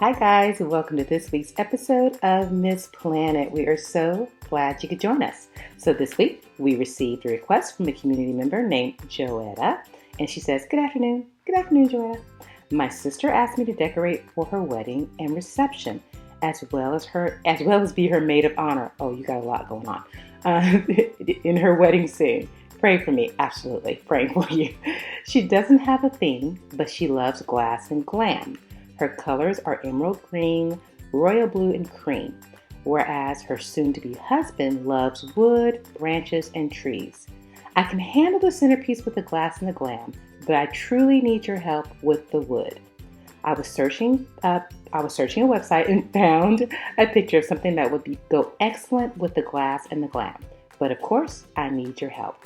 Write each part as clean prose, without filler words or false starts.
Hi guys, and welcome to this week's episode of Miss Planet. We are so glad you could join us. So this week we received a request from a community member named Joetta, and she says, Good afternoon. Good afternoon, Joetta. My sister asked me to decorate for her wedding and reception, as well as be her maid of honor. Oh, you got a lot going on. In her wedding soon. Pray for me, absolutely, praying for you. She doesn't have a theme, but she loves glass and glam. Her colors are emerald green, royal blue, and cream, whereas her soon-to-be husband loves wood, branches, and trees. I can handle the centerpiece with the glass and the glam, but I truly need your help with the wood. I was searching a website and found a picture of something that would go excellent with the glass and the glam. But of course, I need your help.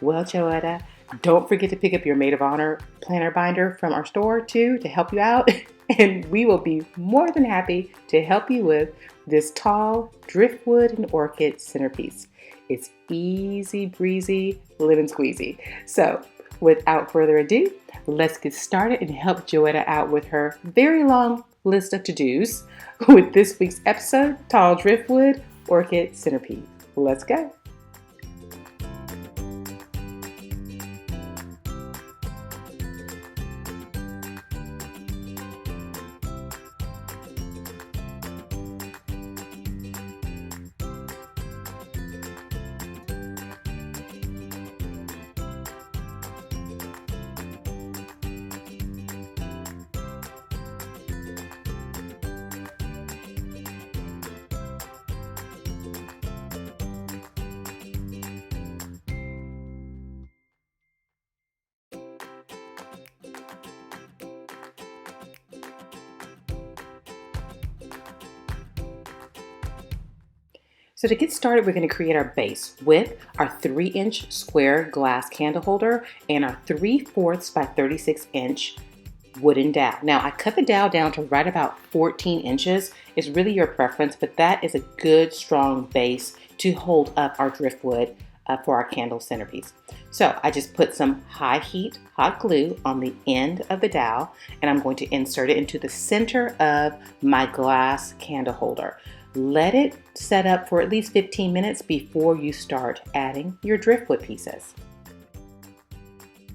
Well, Joetta, don't forget to pick up your Maid of Honor planner binder from our store too to help you out. And we will be more than happy to help you with this tall Driftwood and Orchid centerpiece. It's easy breezy, lemon squeezy. So without further ado, let's get started and help Joetta out with her very long list of to-dos with this week's episode, Tall Driftwood Orchid Centerpiece. Let's go. So to get started, we're going to create our base with our 3-inch square glass candle holder and our 3/4 by 36-inch wooden dowel. Now I cut the dowel down to right about 14 inches. It's really your preference, but that is a good strong base to hold up our driftwood for our candle centerpiece. So I just put some high heat hot glue on the end of the dowel, and I'm going to insert it into the center of my glass candle holder. Let it set up for at least 15 minutes before you start adding your driftwood pieces.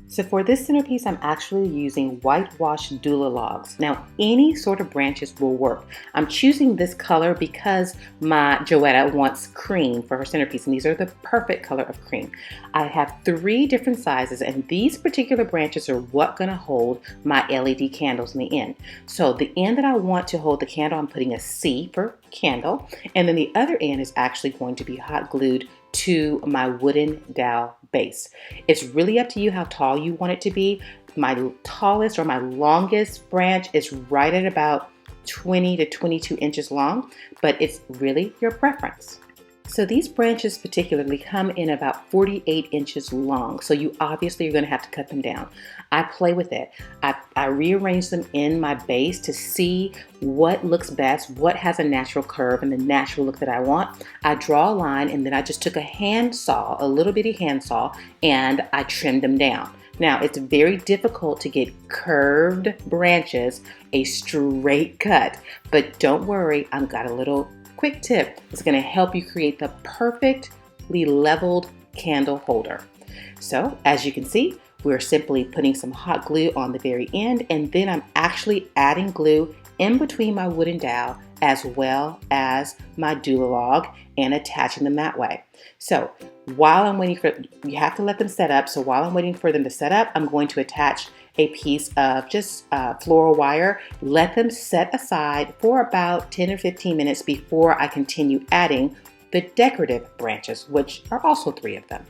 So for this centerpiece, I'm actually using whitewashed doula logs. Now, any sort of branches will work. I'm choosing this color because my Joetta wants cream for her centerpiece, and these are the perfect color of cream. I have 3 different sizes, and these particular branches are what going to hold my LED candles in the end. So the end that I want to hold the candle, I'm putting a C for candle, and then the other end is actually going to be hot glued to my wooden dowel base. It's really up to you how tall you want it to be. My tallest or my longest branch is right at about 20 to 22 inches long, but it's really your preference. So these branches particularly come in about 48 inches long, so you obviously are going to have to cut them down. I play with it. I rearrange them in my base to see what looks best, what has a natural curve and the natural look that I want. I draw a line, and then I just took a little bitty handsaw, and I trimmed them down. Now, it's very difficult to get curved branches a straight cut, but don't worry, I've got a little quick tip. It's going to help you create the perfectly leveled candle holder. So as you can see, we're simply putting some hot glue on the very end, and then I'm actually adding glue in between my wooden dowel as well as my doula log and attaching them that way. So while I'm waiting you have to let them set up. So while I'm waiting for them to set up, I'm going to attach a piece of just floral wire. Let them set aside for about 10 or 15 minutes before I continue adding the decorative branches, which are also 3 of them.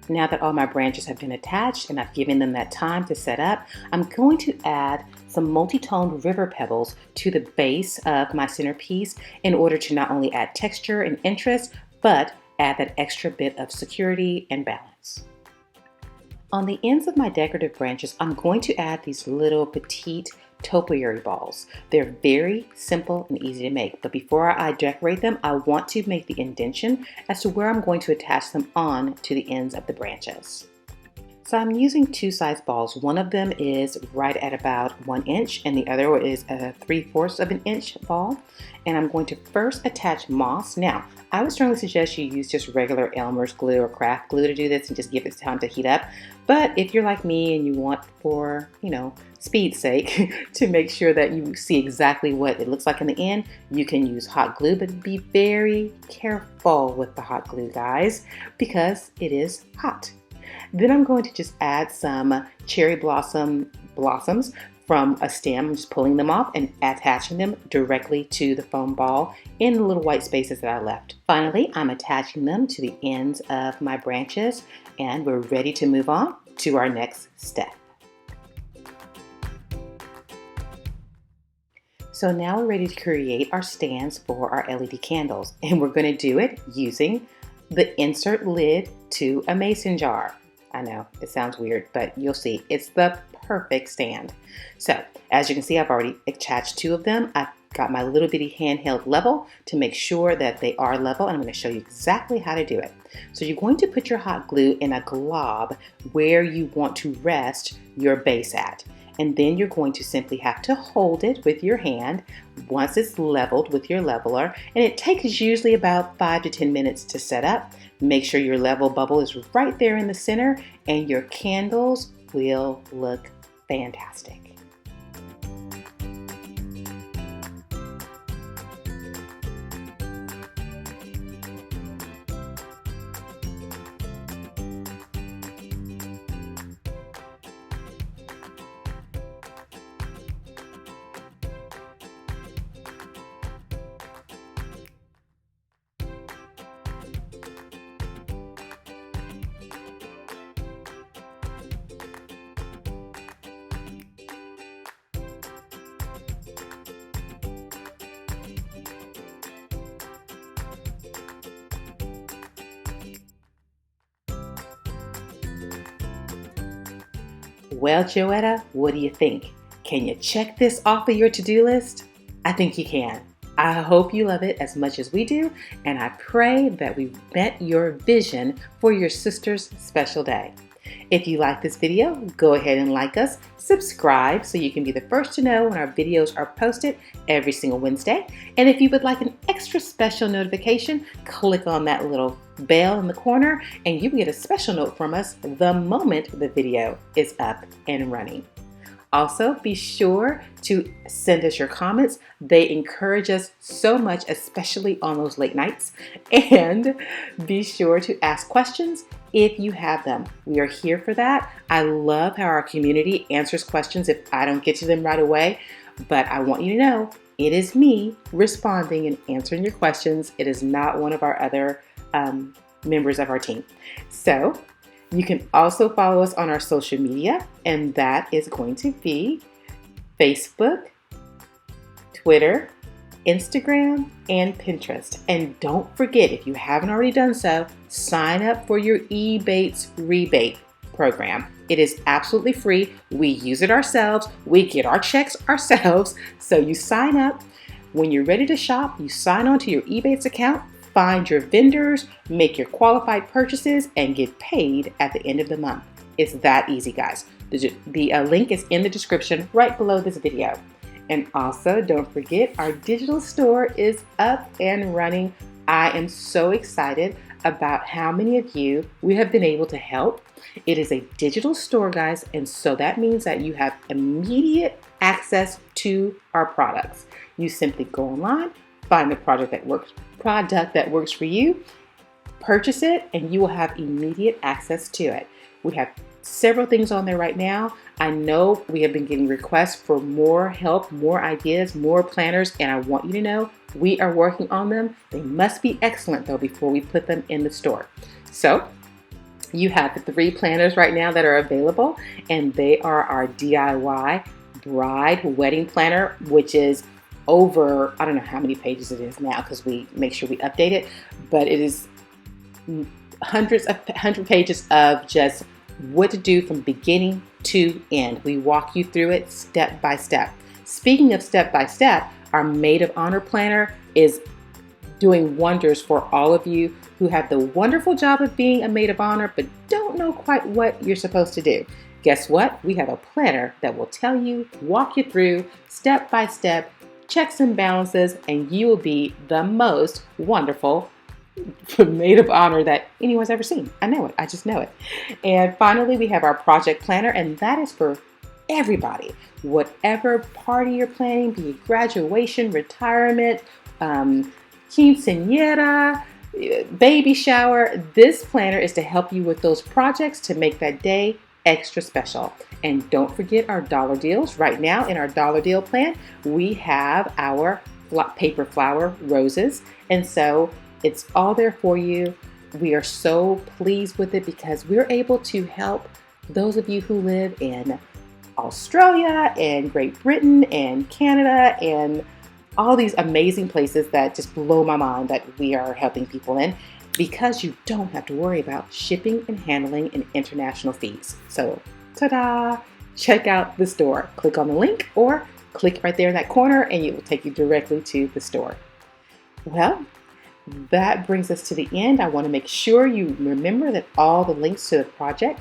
Now that all my branches have been attached and I've given them that time to set up, I'm going to add some multi-toned river pebbles to the base of my centerpiece in order to not only add texture and interest, but add that extra bit of security and balance. On the ends of my decorative branches, I'm going to add these little petite topiary balls. They're very simple and easy to make, but before I decorate them, I want to make the indentation as to where I'm going to attach them on to the ends of the branches. So I'm using two size balls. One of them is right at about 1 inch and the other is a 3/4 of an inch ball. And I'm going to first attach moss. Now, I would strongly suggest you use just regular Elmer's glue or craft glue to do this and just give it time to heat up. But if you're like me and you want for, speed's sake, to make sure that you see exactly what it looks like in the end, you can use hot glue, but be very careful with the hot glue, guys, because it is hot. Then I'm going to just add some cherry blossoms from a stem. I'm just pulling them off and attaching them directly to the foam ball in the little white spaces that I left. Finally, I'm attaching them to the ends of my branches and we're ready to move on to our next step. So now we're ready to create our stands for our LED candles, and we're going to do it using the insert lid to a mason jar. I know it sounds weird, but you'll see it's the perfect stand. So as you can see, I've already attached 2 of them. I've got my little bitty handheld level to make sure that they are level, and I'm going to show you exactly how to do it. So you're going to put your hot glue in a glob where you want to rest your base at. And then you're going to simply have to hold it with your hand once it's leveled with your leveler. And it takes usually about 5 to 10 minutes to set up. Make sure your level bubble is right there in the center and your candles will look fantastic. Well, Joetta, what do you think? Can you check this off of your to-do list? I think you can. I hope you love it as much as we do, and I pray that we've met your vision for your sister's special day. If you like this video, go ahead and like us, subscribe so you can be the first to know when our videos are posted every single Wednesday. And if you would like an extra special notification, click on that little bell in the corner and you will get a special note from us the moment the video is up and running. Also, be sure to send us your comments. They encourage us so much, especially on those late nights. And be sure to ask questions if you have them. We are here for that. I love how our community answers questions if I don't get to them right away. But I want you to know it is me responding and answering your questions. It is not one of our other members of our team. So you can also follow us on our social media, and that is going to be Facebook, Twitter, Instagram, and Pinterest. And don't forget, if you haven't already done so, sign up for your Ebates rebate program. It is absolutely free. We use it ourselves. We get our checks ourselves. So you sign up. When you're ready to shop, you sign on to your Ebates account, find your vendors, make your qualified purchases, and get paid at the end of the month. It's that easy, guys. The link is in the description right below this video. And also, don't forget, our digital store is up and running. I am so excited about how many of you we have been able to help. It is a digital store, guys, and so that means that you have immediate access to our products. You simply go online, find the product that works for you, purchase it, and you will have immediate access to it. We have several things on there right now. I know we have been getting requests for more help, more ideas, more planners, and I want you to know we are working on them. They must be excellent though before we put them in the store. So You have the 3 planners right now that are available, and they are our DIY bride wedding planner, which is over, I don't know how many pages it is now because we make sure we update it, but it is hundred pages of just what to do from beginning to end. We walk you through it step by step. Speaking of step by step, our Maid of Honor planner is doing wonders for all of you who have the wonderful job of being a Maid of Honor but don't know quite what you're supposed to do. Guess what? We have a planner that will tell you, walk you through step by step, checks and balances, and you will be the most wonderful Maid of Honor that anyone's ever seen. I know it. I just know it. And finally, we have our project planner, and that is for everybody. Whatever party you're planning, be it graduation, retirement, quinceañera, baby shower, this planner is to help you with those projects to make that day extra special. And don't forget our dollar deals. Right now in our dollar deal plan, we have our paper flower roses. And so it's all there for you. We are so pleased with it because we're able to help those of you who live in Australia and Great Britain and Canada and all these amazing places that just blow my mind that we are helping people in, because you don't have to worry about shipping and handling and international fees. So, ta-da! Check out the store. Click on the link or click right there in that corner and it will take you directly to the store. Well, that brings us to the end. I want to make sure you remember that all the links to the project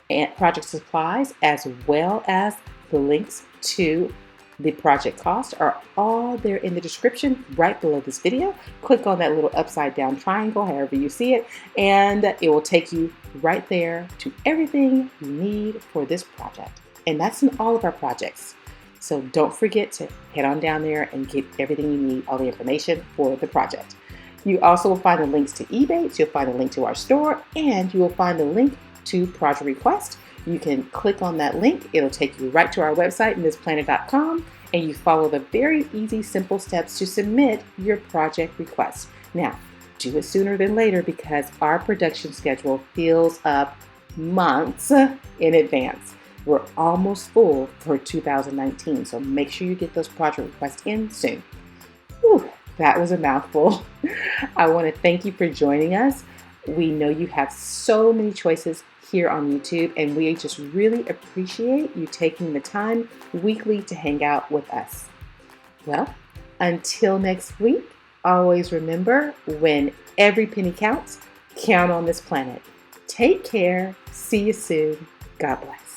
and project supplies, as well as the links to the project cost, are all there in the description right below this video. Click on that little upside down triangle, however you see it, and it will take you right there to everything you need for this project. And that's in all of our projects. So don't forget to head on down there and get everything you need, all the information for the project. You also will find the links to eBay, you'll find a link to our store, and you will find the link to project request. You can click on that link. It'll take you right to our website, MsPlanner.com, and you follow the very easy, simple steps to submit your project request. Now, do it sooner than later because our production schedule fills up months in advance. We're almost full for 2019, so make sure you get those project requests in soon. Whew, that was a mouthful. I want to thank you for joining us. We know you have so many choices here on YouTube, and we just really appreciate you taking the time weekly to hang out with us. Well, until next week, always remember, when every penny counts, count on this planet. Take care. See you soon. God bless.